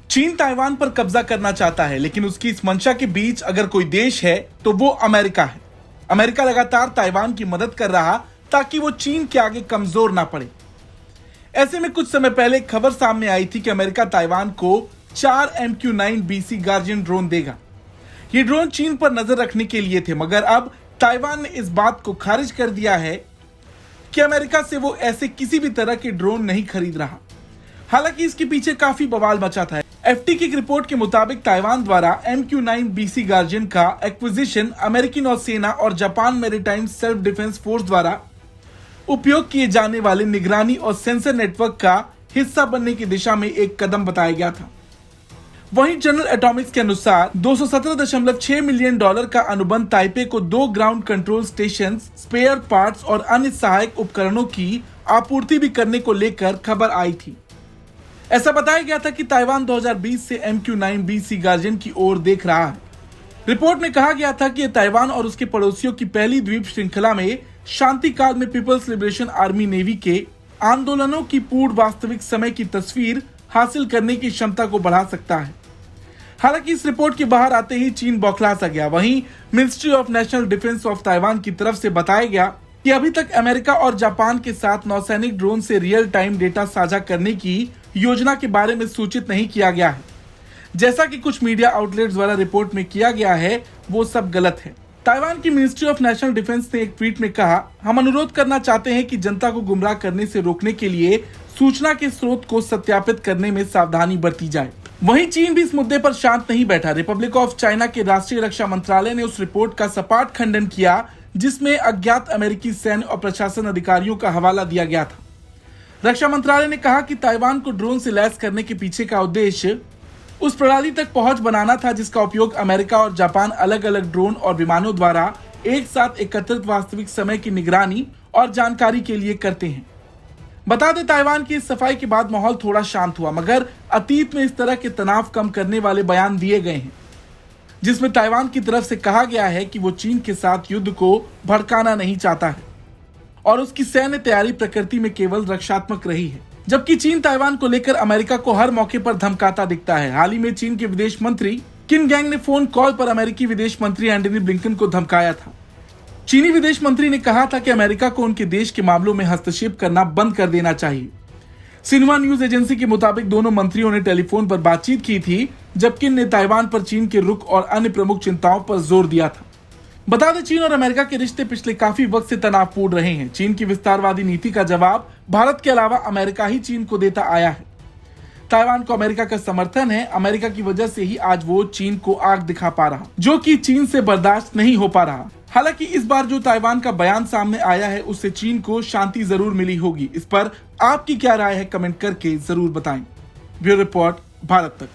चीन ताइवान पर कब्जा करना चाहता है, लेकिन उसकी इस मंशा के बीच अगर कोई देश है तो वो अमेरिका है। अमेरिका लगातार ताइवान की मदद कर रहा ताकि वो चीन के आगे कमजोर ना पड़े। ऐसे में कुछ समय पहले एक खबर सामने आई थी कि अमेरिका ताइवान को 4 MQ-9 BC गार्जियन ड्रोन देगा। ये ड्रोन चीन पर नजर रखने के लिए थे, मगर अब ताइवान ने इस बात को खारिज कर दिया है कि अमेरिका से वो ऐसे किसी भी तरह के ड्रोन नहीं खरीद रहा। हालांकि इसके पीछे काफी बवाल मचा था। FT की एक रिपोर्ट के मुताबिक ताइवान द्वारा MQ-9 BC गार्जियन का एक्विजिशन अमेरिकी नौसेना और Japan maritime self defence force द्वारा उपयोग किए जाने वाले निगरानी और सेंसर नेटवर्क का हिस्सा बनने की दिशा में एक कदम बताया गया था। वहीं जनरल एटॉमिक्स के अनुसार $217.6 मिलियन का अनुबंध ताइपे को 2 ground control station, spare parts और अन्य सहायक उपकरणों की आपूर्ति भी करने को लेकर खबर आई थी। ऐसा बताया गया था कि ताइवान 2020 से MQ-9 BC गार्जियन की ओर देख रहा है। रिपोर्ट में कहा गया था कि ताइवान और उसके पड़ोसियों की पहली द्वीप श्रृंखला में शांति काल में पीपल्स लिबरेशन आर्मी नेवी के आंदोलनों की पूर्ण वास्तविक समय की तस्वीर हासिल करने की क्षमता को बढ़ा सकता है। हालांकि इस रिपोर्ट के बाहर आते ही चीन बौखला सा गया। वहीं ministry of national defence of Taiwan की तरफ से बताया गया कि अभी तक अमेरिका और जापान के साथ नौसैनिक ड्रोन से रियल टाइम डेटा साझा करने की योजना के बारे में सूचित नहीं किया गया है। जैसा कि कुछ मीडिया आउटलेट्स द्वारा रिपोर्ट में किया गया है, वो सब गलत है। ताइवान की मिनिस्ट्री ऑफ नेशनल डिफेंस ने एक ट्वीट में कहा, हम अनुरोध करना चाहते हैं कि जनता को गुमराह करने से रोकने के लिए सूचना के स्रोत को सत्यापित करने में सावधानी बरती जाए। वहीं चीन भी इस मुद्दे पर शांत नहीं बैठा। रिपब्लिक ऑफ चाइना के राष्ट्रीय रक्षा मंत्रालय ने उस रिपोर्ट का सपाट खंडन किया जिसमें अज्ञात अमेरिकी सैन्य और प्रशासन अधिकारियों का हवाला दिया गया था। रक्षा मंत्रालय ने कहा कि ताइवान को ड्रोन से लैस करने के पीछे का उद्देश्य उस प्रणाली तक पहुंच बनाना था जिसका उपयोग अमेरिका और जापान अलग अलग ड्रोन और विमानों द्वारा एक साथ एकत्रित वास्तविक समय की निगरानी और जानकारी के लिए करते हैं। बता दें, ताइवान की इस सफाई के बाद माहौल थोड़ा शांत हुआ, मगर अतीत में इस तरह के तनाव कम करने वाले बयान दिए गए हैं जिसमें ताइवान की तरफ से कहा गया है कि वो चीन के साथ युद्ध को भड़काना नहीं चाहता है और उसकी सैन्य तैयारी प्रकृति में केवल रक्षात्मक रही है, जबकि चीन ताइवान को लेकर अमेरिका को हर मौके पर धमकाता दिखता है। हाल ही में चीन के विदेश मंत्री किन गैंग ने फोन कॉल पर अमेरिकी विदेश मंत्री एंटनी ब्लिंकन को धमकाया था। चीनी विदेश मंत्री ने कहा था कि अमेरिका को उनके देश के मामलों में हस्तक्षेप करना बंद कर देना चाहिए। सिन्हुआ न्यूज एजेंसी के मुताबिक दोनों मंत्रियों ने टेलीफोन पर बातचीत की थी, जबकि किन ने ताइवान पर चीन के रुख और अन्य प्रमुख चिंताओं पर जोर दिया था। बता दें, चीन और अमेरिका के रिश्ते पिछले काफी वक्त से तनावपूर्ण रहे हैं। चीन की विस्तारवादी नीति का जवाब भारत के अलावा अमेरिका ही चीन को देता आया है। ताइवान को अमेरिका का समर्थन है। अमेरिका की वजह से ही आज वो चीन को आग दिखा पा रहा, जो कि चीन से बर्दाश्त नहीं हो पा रहा। हालांकि इस बार जो ताइवान का बयान सामने आया है उससे चीन को शांति जरूर मिली होगी। इस पर आपकी क्या राय है, कमेंट करके जरूर बताएं। ब्यूरो रिपोर्ट, भारत तक।